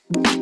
What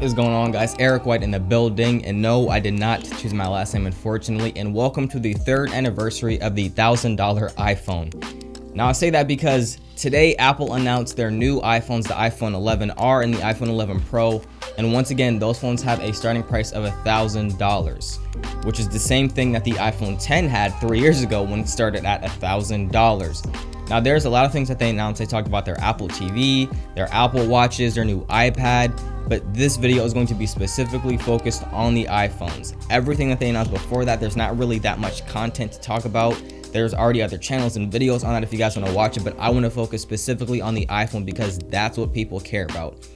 is going on, guys? Eric White in the building, and no, I did not choose my last name, unfortunately, and welcome to the 3rd anniversary of the $1,000 iPhone. Now I say that because today Apple announced their new iPhones, the iPhone 11R and the iPhone 11 Pro, and once again those phones have a starting price of $1,000, which is the same thing that the iPhone 10 had 3 years ago when it started at $1,000. Now there's a lot of things that they announced. They talked about their Apple TV, their Apple Watches, their new iPad, but this video is going to be specifically focused on the iPhones. Everything that they announced before that, there's not really that much content to talk about. There's already other channels and videos on that if you guys want to watch it, but I want to focus specifically on the iPhone because that's what people care about.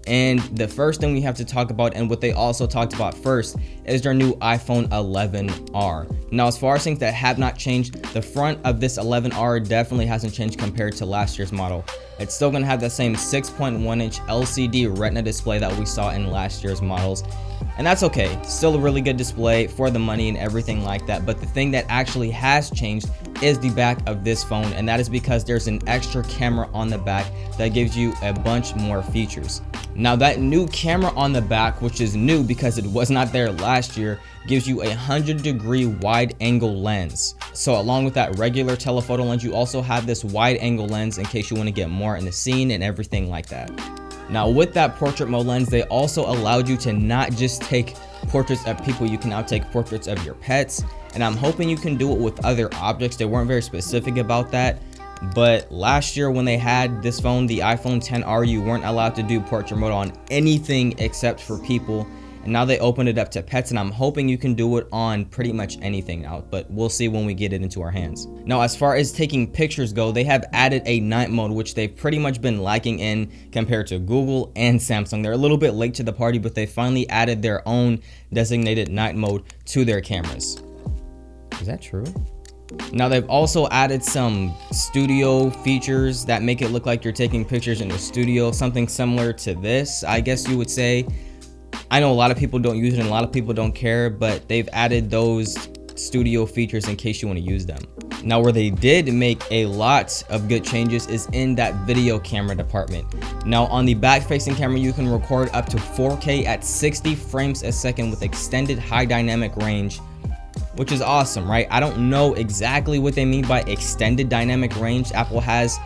And the first thing we have to talk about, and what they also talked about first, is their new iPhone 11R. Now, as far as things that have not changed, the front of this 11R definitely hasn't changed compared to last year's model. It's still going to have the same 6.1-inch LCD Retina display that we saw in last year's models. And that's okay. Still a really good display for the money and everything like that. But the thing that actually has changed is the back of this phone, and that is because there's an extra camera on the back that gives you a bunch more features. Now that new camera on the back, which is new because it was not there last year, gives you a 100-degree wide angle lens. So along with that regular telephoto lens, you also have this wide angle lens in case you want to get more in the scene and everything like that. Now with that portrait mode lens, they also allowed you to not just take portraits of people, you can now take portraits of your pets, and I'm hoping you can do it with other objects. They weren't very specific about that, but last year when they had this phone, the iPhone XR, you weren't allowed to do portrait mode on anything except for people, and now they opened it up to pets, and I'm hoping you can do it on pretty much anything now, but we'll see when we get it into our hands. Now as far as taking pictures go, they have added a night mode, which they've pretty much been lacking in compared to Google and Samsung. They're a little bit late to the party, but they finally added their own designated night mode to their cameras. Is that true? Now they've also added some studio features that make it look like you're taking pictures in a studio, something similar to this, I guess you would say. I know a lot of people don't use it and a lot of people don't care, but they've added those studio features in case you want to use them. Now where they did make a lot of good changes is in that video camera department. Now on the back facing camera, you can record up to 4K at 60 frames a second with extended high dynamic range, which is awesome, right? I don't know exactly what they mean by extended dynamic range. Apple has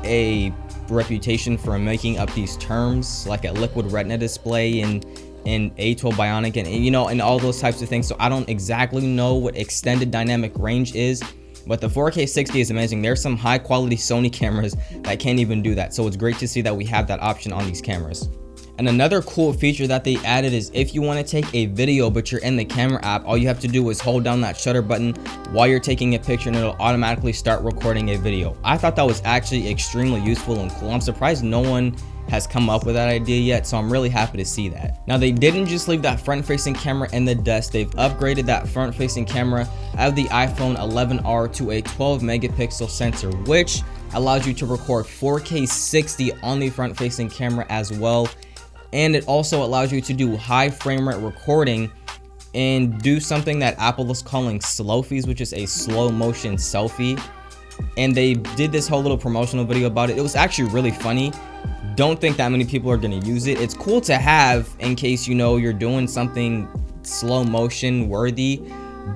a reputation for making up these terms like a liquid retina display and A12 bionic and you know, and all those types of things. So I don't exactly know what extended dynamic range is, but the 4K 60 is amazing. There's some high quality Sony cameras that can't even do that. So it's great to see that we have that option on these cameras. And another cool feature that they added is if you want to take a video but you're in the camera app, all you have to do is hold down that shutter button while you're taking a picture and it'll automatically start recording a video. I thought that was actually extremely useful and cool. I'm surprised no one has come up with that idea yet, so I'm really happy to see that. Now they didn't just leave that front facing camera in the dust, they've upgraded that front facing camera of the iPhone 11R to a 12 megapixel sensor, which allows you to record 4K 60 on the front facing camera as well. And it also allows you to do high frame rate recording and do something that Apple is calling slofies, which is a slow motion selfie. And they did this whole little promotional video about it. It was actually really funny. Don't think that many people are going to use it. It's cool to have in case, you know, you're doing something slow motion worthy,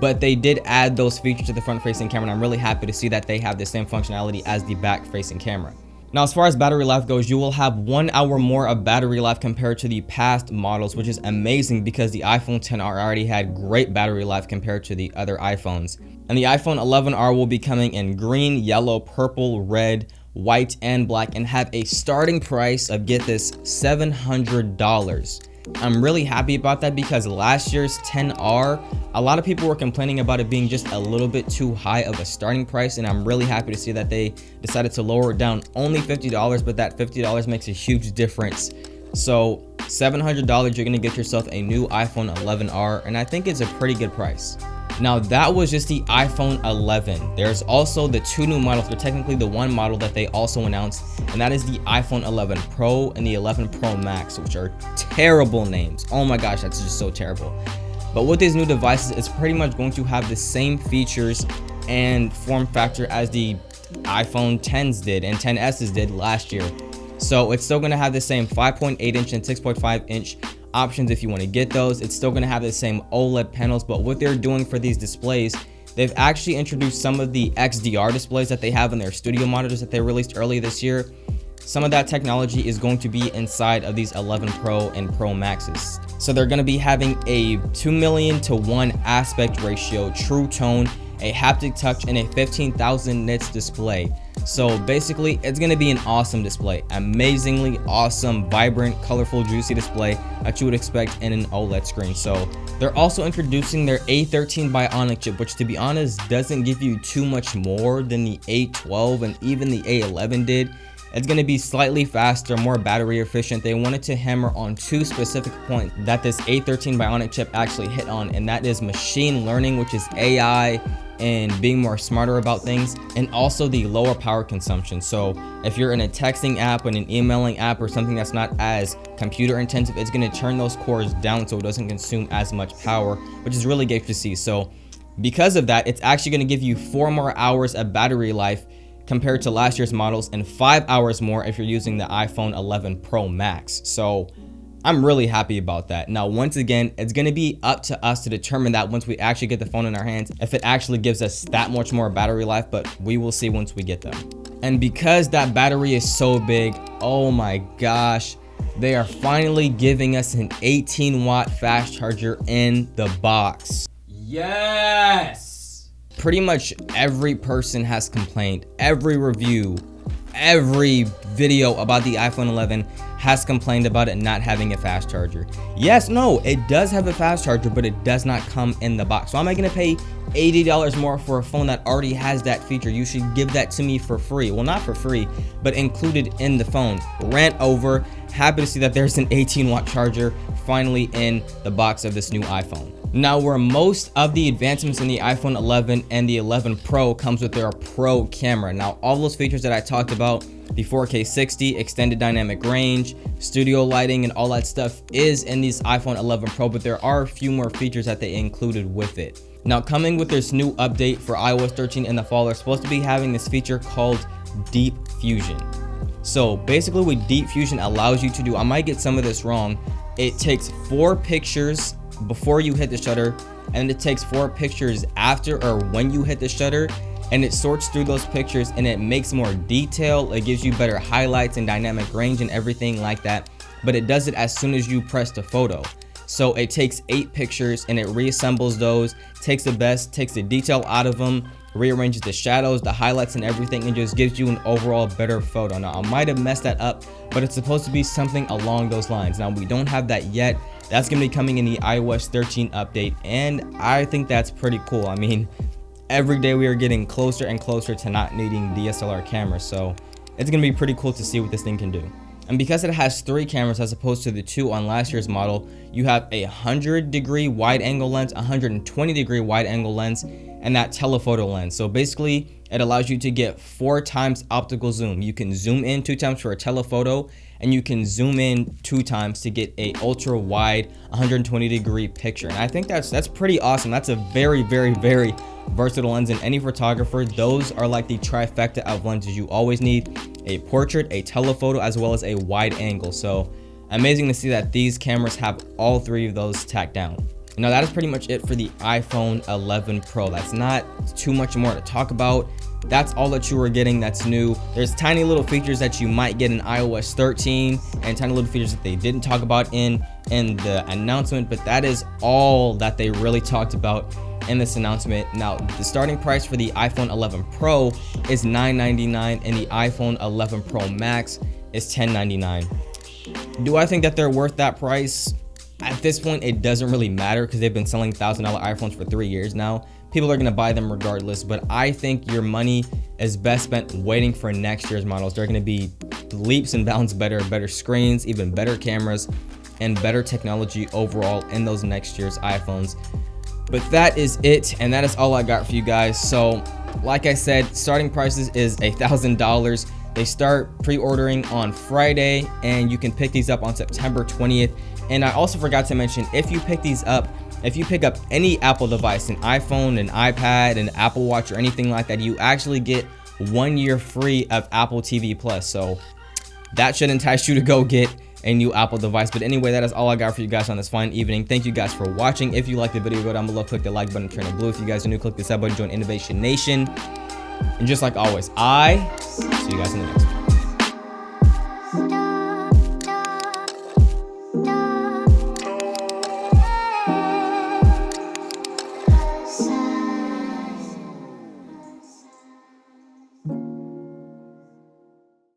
but they did add those features to the front facing camera, and I'm really happy to see that they have the same functionality as the back facing camera. Now as far as battery life goes, you will have 1 hour more of battery life compared to the past models, which is amazing because the iPhone XR already had great battery life compared to the other iPhones. And the iPhone 11R will be coming in green, yellow, purple, red, white, and black, and have a starting price of, get this, $700. I'm really happy about that because last year's XR, a lot of people were complaining about it being just a little bit too high of a starting price, and I'm really happy to see that they decided to lower it down only $50, but that $50 makes a huge difference. So $700, you're gonna get yourself a new iPhone 11R, and I think it's a pretty good price. Now that was just the iPhone 11. There's also the 2 new models. They're technically the one model that they also announced, and that is the iPhone 11 Pro and the 11 Pro Max, which are terrible names. Oh my gosh, that's just so terrible. But with these new devices, it's pretty much going to have the same features and form factor as the iPhone 10s did and 10s's did last year. So it's still going to have the same 5.8 inch and 6.5 inch options if you want to get those. It's still going to have the same OLED panels, but what they're doing for these displays, they've actually introduced some of the XDR displays that they have in their studio monitors that they released earlier this year. Some of that technology is going to be inside of these 11 Pro and Pro Maxes. So they're going to be having a 2 million to 1 aspect ratio, true tone, a haptic touch, and a 15,000 nits display. So basically, it's going to be an awesome display, amazingly awesome, vibrant, colorful, juicy display that you would expect in an OLED screen. So they're also introducing their A13 Bionic chip, which to be honest doesn't give you too much more than the A12 and even the A11 did. It's going to be slightly faster, more battery efficient. They wanted to hammer on 2 specific points that this A13 Bionic chip actually hit on, and that is machine learning, which is AI and being more smarter about things, and also the lower power consumption. So if you're in a texting app and an emailing app or something that's not as computer intensive, it's going to turn those cores down so it doesn't consume as much power, which is really good to see. So because of that, it's actually going to give you 4 more hours of battery life compared to last year's models, and 5 hours more if you're using the iPhone 11 Pro Max. So I'm really happy about that. Now, once again, it's going to be up to us to determine that once we actually get the phone in our hands, if it actually gives us that much more battery life, but we will see once we get them. And because that battery is so big, oh my gosh, they are finally giving us an 18-watt fast charger in the box. Yes! Pretty much every person has complained, every review, every video about the iPhone 11 has complained about it not having a fast charger. Yes, no, it does have a fast charger, but it does not come in the box. So am I gonna pay $80 more for a phone that already has that feature? You should give that to me for free. Well, not for free, but included in the phone. Rant over. Happy to see that there's an 18-watt charger finally in the box of this new iPhone. Now, where most of the advancements in the iPhone 11 and the 11 Pro comes with their Pro camera. Now, all those features that I talked about, the 4K 60, extended dynamic range, studio lighting, and all that stuff is in these iPhone 11 Pro, but there are a few more features that they included with it. Now, coming with this new update for iOS 13 in the fall, they're supposed to be having this feature called Deep Fusion. So basically what Deep Fusion allows you to do, I might get some of this wrong, it takes 4 pictures before you hit the shutter, and it takes 4 pictures after or when you hit the shutter, and it sorts through those pictures and it makes more detail. It gives you better highlights and dynamic range and everything like that, but it does it as soon as you press the photo. So it takes 8 pictures and it reassembles those, takes the best, takes the detail out of them, rearranges the shadows, the highlights, and everything, and just gives you an overall better photo. Now, I might have messed that up, but it's supposed to be something along those lines. Now, we don't have that yet. That's going to be coming in the iOS 13 update, and I think that's pretty cool. I mean, every day we are getting closer and closer to not needing DSLR cameras, so it's going to be pretty cool to see what this thing can do. And because it has 3 cameras as opposed to the 2 on last year's model, you have a 100-degree wide angle lens, 120-degree wide angle lens, and that telephoto lens. So basically, it allows you to get 4 times optical zoom. You can zoom in 2 times for a telephoto, and you can zoom in 2 times to get a ultra wide 120-degree picture. And I think that's pretty awesome. That's a very, very, very versatile lens, and any photographer, those are like the trifecta of lenses you always need: a portrait, a telephoto, as well as a wide angle. So amazing to see that these cameras have all 3 of those tacked down. Now, that is pretty much it for the iPhone 11 Pro. That's not too much more to talk about. That's all that you are getting that's new. There's tiny little features that you might get in iOS 13 and tiny little features that they didn't talk about in the announcement, but that is all that they really talked about in this announcement. Now, the starting price for the iPhone 11 Pro is $999 and the iPhone 11 Pro Max is $1099. Do I think that they're worth that price? At this point, it doesn't really matter because they've been selling $1,000 iPhones for 3 years now. People are going to buy them regardless, but I think your money is best spent waiting for next year's models. They're going to be leaps and bounds better screens, even better cameras, and better technology overall in those next year's iPhones. But that is it, and that is all I got for you guys. So like I said, starting prices is $1,000. They start pre-ordering on Friday, and you can pick these up on September 20th. And I also forgot to mention, if you pick these up, if you pick up any Apple device, an iPhone, an iPad, an Apple Watch, or anything like that, you actually get 1 year free of Apple TV Plus. So that should entice you to go get a new Apple device. But anyway, that is all I got for you guys on this fine evening. Thank you guys for watching. If you liked the video, go down below, click the like button, turn it blue. If you guys are new, click the sub button, join Innovation Nation. And just like always, I see you guys in the next one.